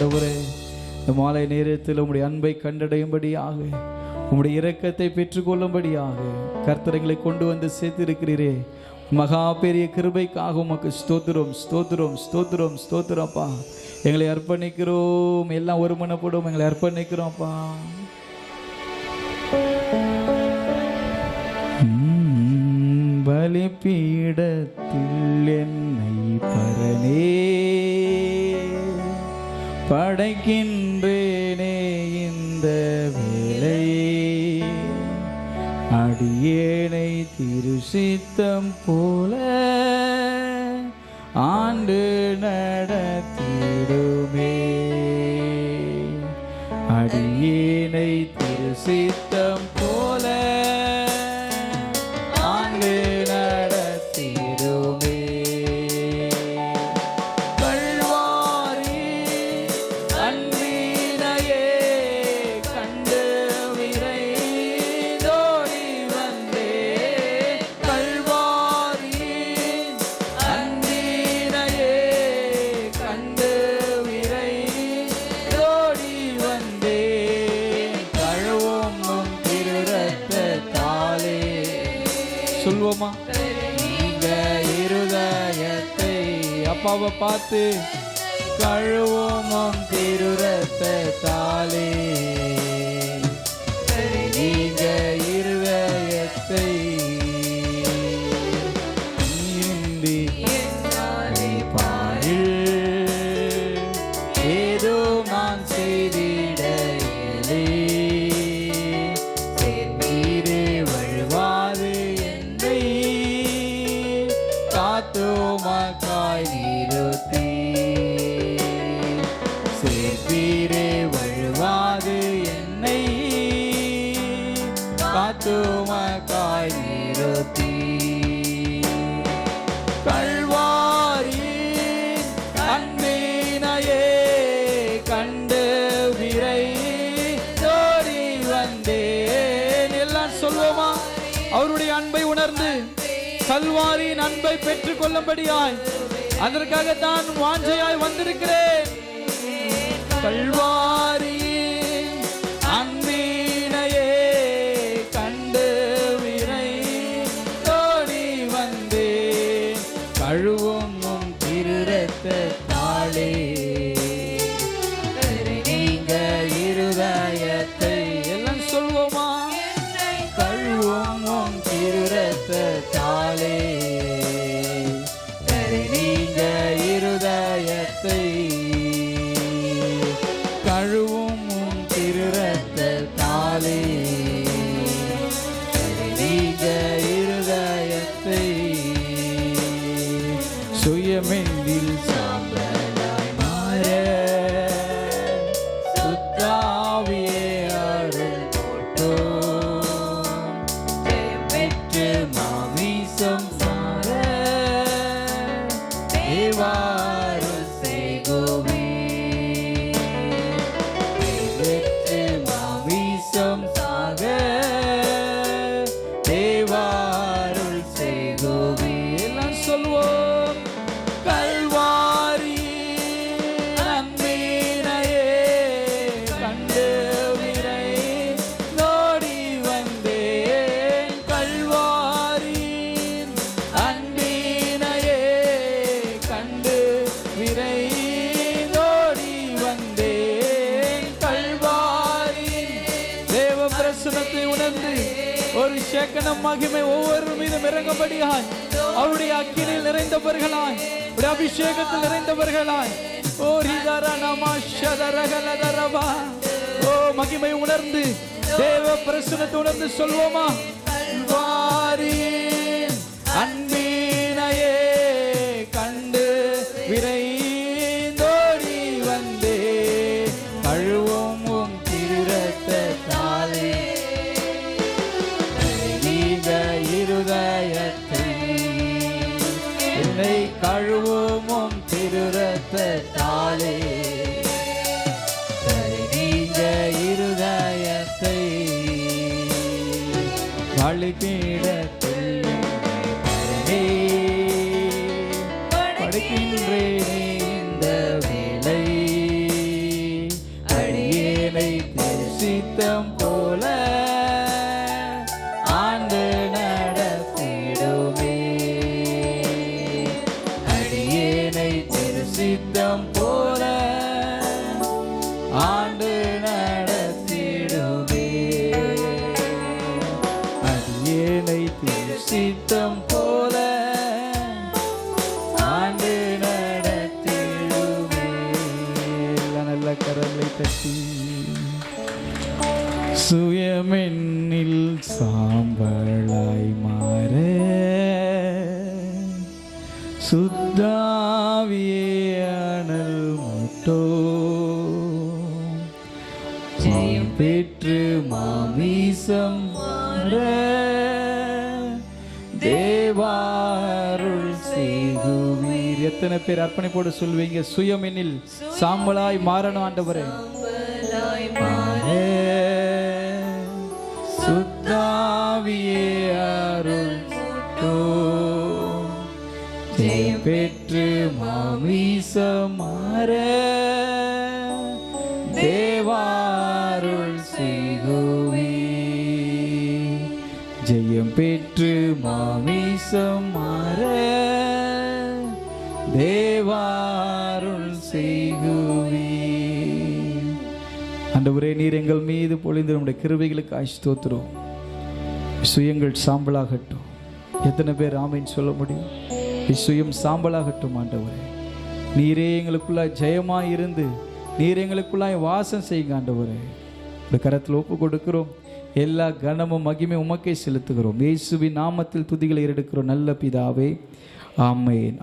ஆண்டவரே, இந்த மாலை நேரத்தில் உம்முடைய அன்பை கண்டடையும்படியாக, உம்முடைய இரக்கத்தை பெற்றுக்கொள்ளும்படியாக கர்த்தரைகளை கொண்டு வந்து சேர்த்திருக்கிறீரே. மகா பெரிய கிருபைக்காக உமக்கு ஸ்தோத்திரம், ஸ்தோத்திரம், ஸ்தோத்திரம், ஸ்தோத்திரப்பா. எங்களை அர்ப்பணிக்கிறோம், எல்லாம் ஒருமனப்படும் எங்களை அர்ப்பணிக்கிறோம்ப்பா. பலிபீடத்தில் என்னை பரனே படைக்கின்றேனே இந்த வேளை, அடியேனை திருசித்தம் போல ஆண்டு நடத்திடுமே. அடியேனை திருசித்தம் போல ஆண்டு நடத்திடுமே. கல்வாரி அன்பினையே கண்டு விரைந்தோடி வந்தே. கல்வாரி அன்பினையே கண்டு விரைந்தோடி வந்தே. கழுவும் திரு ரத்தத்தாலே சொல்வோமா, நீங்க இருதயத்தை அப்பாவை பார்த்து கழுவும் திரு ரத்தத்தாலே. நீங்க இருதயத்தை பாரில் ஏதோ நான் செய்திடையிலே. நீரே வழுவாது என்னை காத்துமக்காய் நிறுத்தி. சேர்த்தீரே வழுவாது என்னை காத்துமக்காய் நிறுத்தி. கல்வாரி அன்பினையே கண்டு விரைந்தோடி வந்தேன். எல்லாம் சொல்வோமா, அவருடைய அன்பை உணர்ந்து கல்வாரியின் அன்பை பெற்றுக் கொள்ளும்படியாய் அதற்காகத்தான் வாஞ்சையாய் வந்திருக்கிறேன். கல்வாரி அன்பினையே கண்டு விரைந்தோடி வந்தேன். கழுவும் திரு ரத்தத்தாலே. நீங்க இருதயத்தை எல்லாம் சொல்வோமா, கழுவும் திரு ரத்தத்தாலே. நீங்க இருதயத்தை கழுவும் திரு ரத்தத்தாலே. நீங்க இருதயத்தை சுயமெந்தில் சாம்பலாய் மாற சுத்தாவியே அருள் போட்டோம். பெற்று மாமிசம் சார தேவாருள் செய்குவே. பெற்று மாமிசம் சாக தேவாருள் செய்குவே. எல்லாம் சொல்வோம், கல்வாரி அன்பினையே கண்டு விரைந்தோடி வந்தேன். கல்வாரி அன்பினையே கண்டு விரைந்தோடி வந்தேன். கல்வாரி தேவ பிரசன்னத்தை உணர்ந்து ஒரு சேக்கனம் மகிமை ஒவ்வொரு மீதும் இறங்கும்படியாய் அவருடைய அக்கினியில் நிறைந்தவர்களாய், அபிஷேகத்தில் நிறைந்தவர்களாய், ஓ ரிதரா நமஷதரகலதரபா. ஓ மகிமை உணர்ந்து தேவ பிரசன்னத்தை உணர்ந்து சொல்வோமா, கல்வாரி அன்பினையே கண்டு விரைந்தோடி வந்தே. கழுவும் திரு ரத்தத்தாலே. நீங்க இருதயத்தை என்னை கழுவும் திரு ரத்தத்தாலே. நீங்க இருதயத்தை பலிபீடத்தில் கரங்களை தட்டி சுயமென்னில் சாம்பலாய் மாற சுத்தாவியே அனல் மூட்டோ ஜெயம் பெற்று மாமீசம் மாற தேவாருள் செய்குவீர். எத்தனை பேர் அர்ப்பணிப்போடு சொல்வீங்க? சுயமெனில் சாம்பலாய் மாறணும் ஆண்டவரே. சுத்தாவியே அருள் ஜெயம் பெற்று மாமீசம் மாற தேவாருள் செய்குவீர். ஜெயம் பெற்று மாமீசம் மாற தேவாருள் செய்குவீர். ஆண்டவரே, நீர் எங்கள் மீது பொழிந்து நம்முடைய கிருபைகளுக்கு ஸ்தோத்திரம். சுயங்கள் சாம்பலாகட்டும். எத்தனை பேர் ஆமீன் சொல்ல முடியும்? சுயம் சாம்பலாகட்டும் ஆண்டவரே. நீரே எங்களுக்குள்ளாய் ஜெயமாய் இருந்து நீர் எங்களுக்குள்ளாய் வாசம் செய்யுங்க ஆண்டவரே. இந்த கரத்தில் ஒப்பு கொடுக்கிறோம். எல்லா கனமும் மகிமை உமக்கே செலுத்துகிறோம். இயேசுவின் நாமத்தில் துதிகளை எடுக்கிறோம் நல்ல பிதாவே, ஆமென்.